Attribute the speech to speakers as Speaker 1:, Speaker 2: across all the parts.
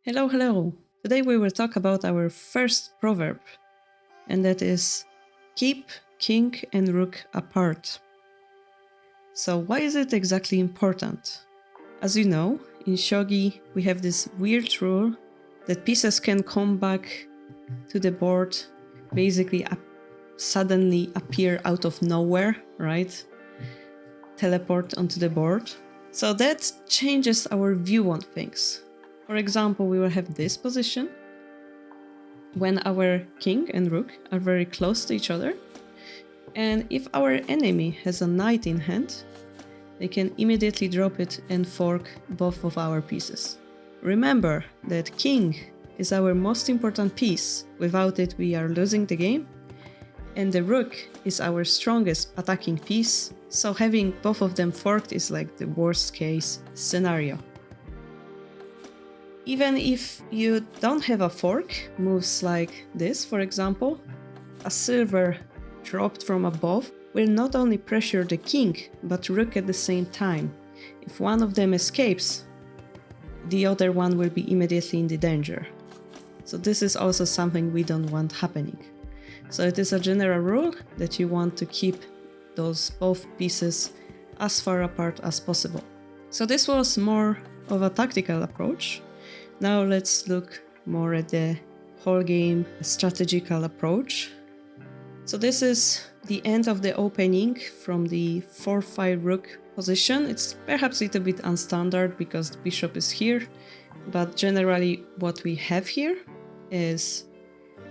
Speaker 1: Hello, hello! Today we will talk about our first proverb, and that is keep king and rook apart. So why is it exactly important? As you know, in Shogi we have this weird rule that pieces can come back to the board, basically suddenly appear out of nowhere, right? Teleport onto the board. So that changes our view on things. For example, we will have this position when our king and rook are very close to each other. And if our enemy has a knight in hand, they can immediately drop it and fork both of our pieces. Remember that king is our most important piece. Without it, we are losing the game. And the rook is our strongest attacking piece. So having both of them forked is like the worst case scenario. Even if you don't have a fork, moves like this, for example, a silver dropped from above will not only pressure the king, but rook at the same time. If one of them escapes, the other one will be immediately in the danger. So this is also something we don't want happening. So it is a general rule that you want to keep those both pieces as far apart as possible. So this was more of a tactical approach. Now let's look more at the whole game strategical approach. So this is the end of the opening from the 4-5 rook position. It's perhaps a little bit unstandard because the bishop is here, but generally what we have here is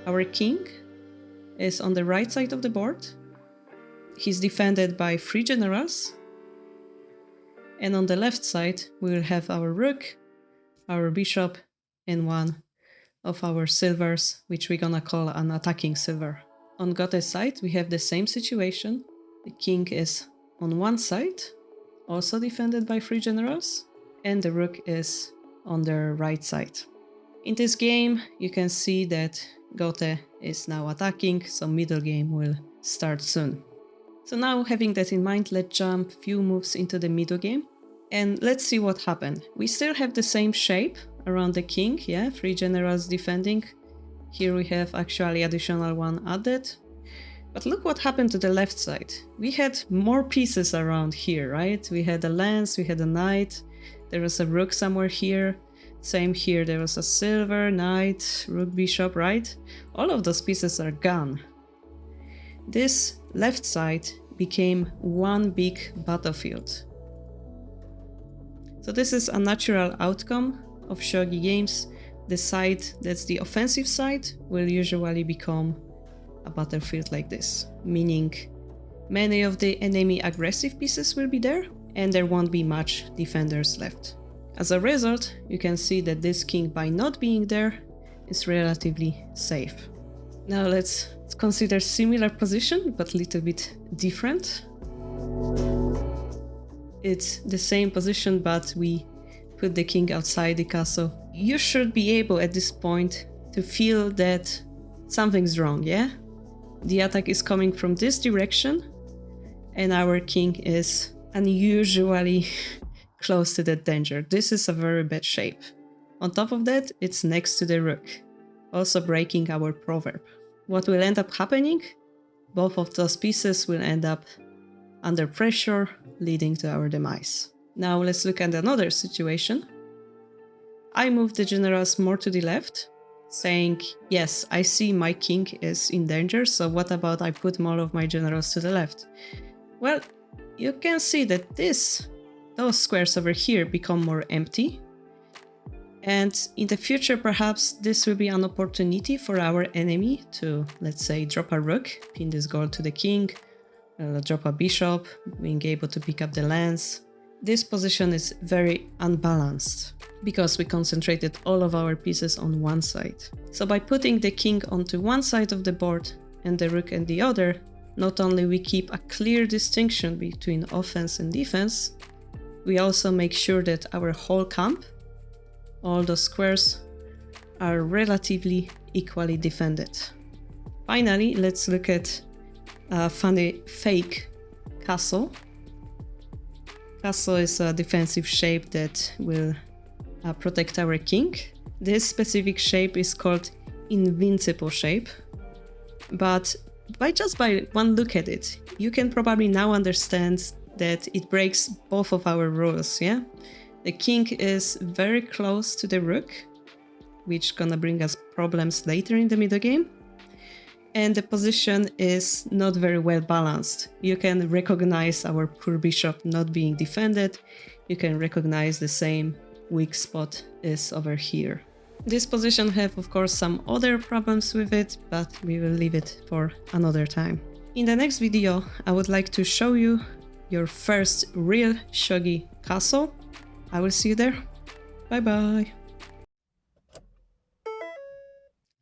Speaker 1: our king is on the right side of the board. He's defended by 3 generals, and on the left side we will have our rook, our bishop, and one of our silvers, which we're gonna call an attacking silver. On Gote's side, we have the same situation. The king is on one side, also defended by 3 generals, and the rook is on the right side. In this game, you can see that Gote is now attacking, so middle game will start soon. So now, having that in mind, let's jump a few moves into the middle game. And let's see what happened. We still have the same shape around the king, yeah, 3 generals defending. Here we have actually additional one added. But look what happened to the left side. We had more pieces around here, right? We had a lance, we had a knight, there was a rook somewhere here. Same here, there was a silver, knight, rook, bishop, right? All of those pieces are gone. This left side became one big battlefield. So this is a natural outcome of shogi games. The side that's the offensive side will usually become a battlefield like this, meaning many of the enemy aggressive pieces will be there and there won't be much defenders left. As a result, you can see that this king, by not being there, is relatively safe. Now let's consider similar position but a little bit different. It's the same position, but we put the king outside the castle. You should be able at this point to feel that something's wrong, yeah? The attack is coming from this direction and our king is unusually close to that danger. This is a very bad shape. On top of that, it's next to the rook, also breaking our proverb. What will end up happening? Both of those pieces will end up under pressure, leading to our demise. Now let's look at another situation. I move the generals more to the left, saying, yes, I see my king is in danger, so what about I put more of my generals to the left? Well, you can see that those squares over here become more empty. And in the future, perhaps this will be an opportunity for our enemy to, let's say, drop a rook, pin this gold to the king, drop a bishop, being able to pick up the lance. This position is very unbalanced because we concentrated all of our pieces on one side. So by putting the king onto one side of the board and the rook on the other, not only we keep a clear distinction between offense and defense, we also make sure that our whole camp, all the squares, are relatively equally defended. Finally, let's look at a funny fake castle Castle is a defensive shape that will protect our king. This specific shape is called invincible shape, but by one look at it, you can probably now understand that it breaks both of our rules, yeah? The king is very close to the rook, which gonna bring us problems later in the middle game. And the position is not very well balanced. You can recognize our poor bishop not being defended. You can recognize the same weak spot is over here. This position have, of course, some other problems with it, but we will leave it for another time. In the next video, I would like to show you your first real shogi castle. I will see you there. Bye bye.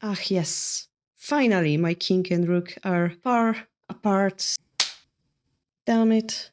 Speaker 1: Ah yes, finally my king and rook are far apart. Damn it.